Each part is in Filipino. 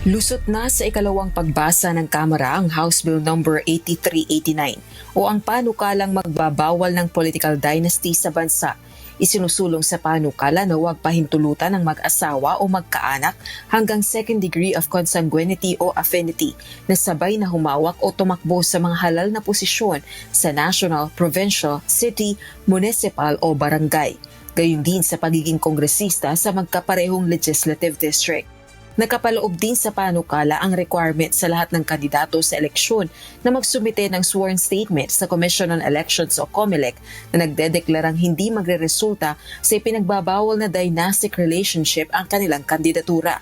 Lusot na sa ikalawang pagbasa ng Kamara ang House Bill No. 8389 o ang panukalang magbabawal ng political dynasty sa bansa. Isinusulong sa panukala na huwag pahintulutan ng mag-asawa o magkaanak hanggang second degree of consanguinity o affinity na sabay na humawak o tumakbo sa mga halal na posisyon sa national, provincial, city, municipal o barangay. Gayon din sa pagiging kongresista sa magkaparehong legislative district. Nakapaloob din sa panukala ang requirement sa lahat ng kandidato sa eleksyon na magsumite ng sworn statement sa Commission on Elections o COMELEC na nagdedeklarang hindi magreresulta sa ipinagbabawal na dynastic relationship ang kanilang kandidatura.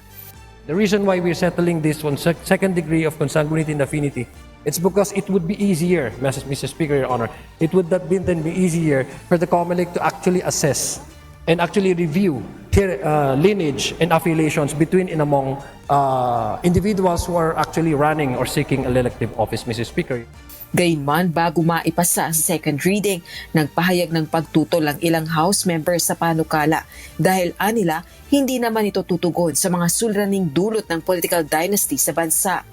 The reason why we're settling this on second degree of consanguinity and affinity, it's because it would be easier, Mr. Speaker, Your Honor, it would have been then be easier for the COMELEC to actually assess and actually review lineage and affiliations between and among individuals who are actually running or seeking elective office, Mr. Speaker. Gayunman, bago maipasa sa second reading, nagpahayag ng pagtutol ang ilang House members sa panukala dahil anila hindi naman ito tutugon sa mga suliraning dulot ng political dynasty sa bansa.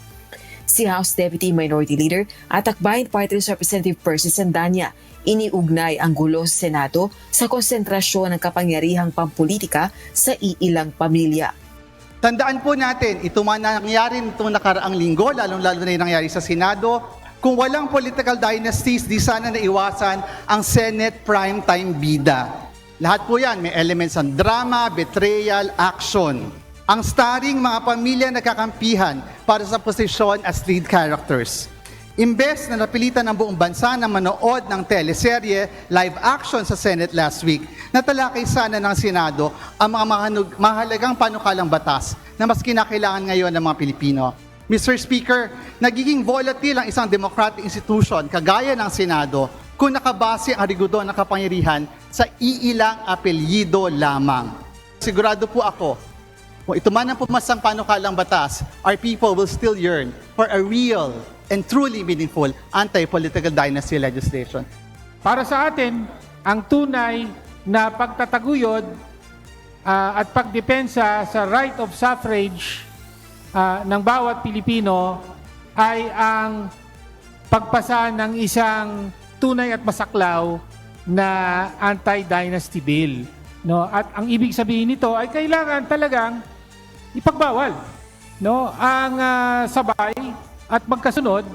Si House Deputy Minority Leader at Akbayan Party List Representative Percy Sandanya iniugnay ang gulo sa Senado sa konsentrasyon ng kapangyarihang pampolitika sa iilang pamilya. Tandaan po natin, ito man nangyari nitong nakaraang linggo, lalong-lalo na yung nangyari sa Senado. Kung walang political dynasties, di sana naiwasan ang Senate primetime bida. Lahat po yan, may elements ng drama, betrayal, action. Ang starring mga pamilya nagkakampihan para sa posisyon as lead characters. Imbes na napilitan ng buong bansa na manood ng teleserye live action sa Senate last week, natalakay sana ng Senado ang mga mahalagang panukalang batas na mas kinakailangan ngayon ng mga Pilipino. Mr. Speaker, nagiging volatile ang isang democratic institution kagaya ng Senado kung nakabase ang rigidon ng kapangyarihan sa iilang apelyido lamang. Sigurado po ako, kung ito man ang pumasang panukalang batas, our people will still yearn for a real and truly meaningful anti-political dynasty legislation. Para sa atin, ang tunay na pagtataguyod at pagdepensa sa right of suffrage ng bawat Pilipino ay ang pagpasa ng isang tunay at masaklaw na anti-dynasty bill. No? At ang ibig sabihin nito ay kailangan talagang ipagbawal, no, ang sabay at magkasunod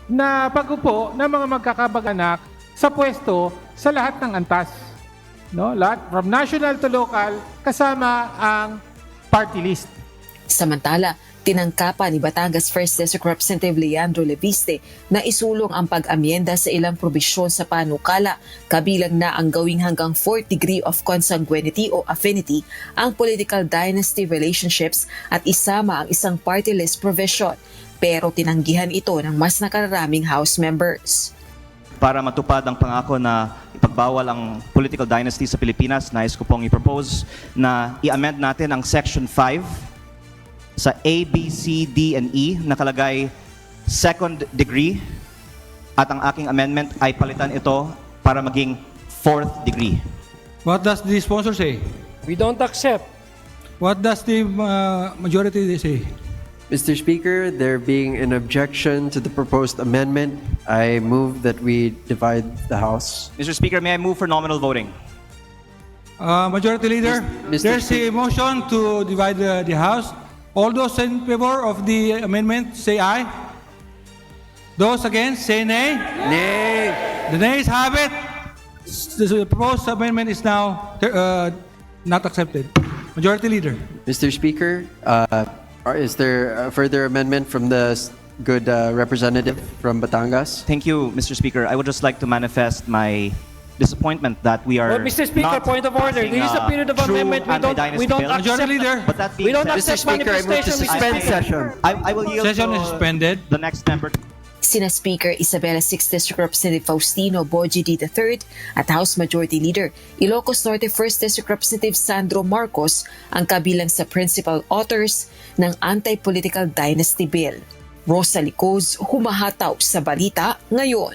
na pag-upo ng mga magkakabag-anak sa pwesto sa lahat ng antas, no, lahat from national to local kasama ang party list. Samantala, tinangkapan ni Batangas 1st District Representative Leandro Leviste na isulong ang pag-amyenda sa ilang probisyon sa panukala, kabilang na ang gawing hanggang 4th degree of consanguinity o affinity ang political dynasty relationships at isama ang isang party list provision. Pero tinanggihan ito ng mas nakararaming House members. Para matupad ang pangako na ipagbawal ang political dynasty sa Pilipinas, nais ko pong i-propose na i-amend natin ang Section 5 sa A, B, C, D, and E, nakalagay second degree, at ang aking amendment ay palitan ito para maging 4th degree. What does the sponsor say? We don't accept. What does the majority say? Mr. Speaker, there being an objection to the proposed amendment, I move that we divide the House. Mr. Speaker, may I move for nominal voting? Majority Leader, Mr. there's a motion to divide the House. All those in favor of the amendment, say aye. Those against, say nay. Nay. The nays have it. The proposed amendment is now not accepted. Majority Leader. Mr. Speaker, is there a further amendment from the good representative from Batangas? Thank you, Mr. Speaker. I would just like to manifest my disappointment that we are Well, Mr. Speaker, not point of order. passing This is a period of true amendment. anti-dynasty We don't bill. Majority accept. Leader. But that We being don't said, Mr. accept Speaker, I move to manifestation. suspend session. I will yield Session is suspended. the next member. Sina Speaker Isabela 6th District Representative Faustino Boji D. III at House Majority Leader Ilocos Norte 1st District Representative Sandro Marcos ang kabilang sa principal authors ng anti-political dynasty bill. Rosa Licoz, humahataw sa balita ngayon.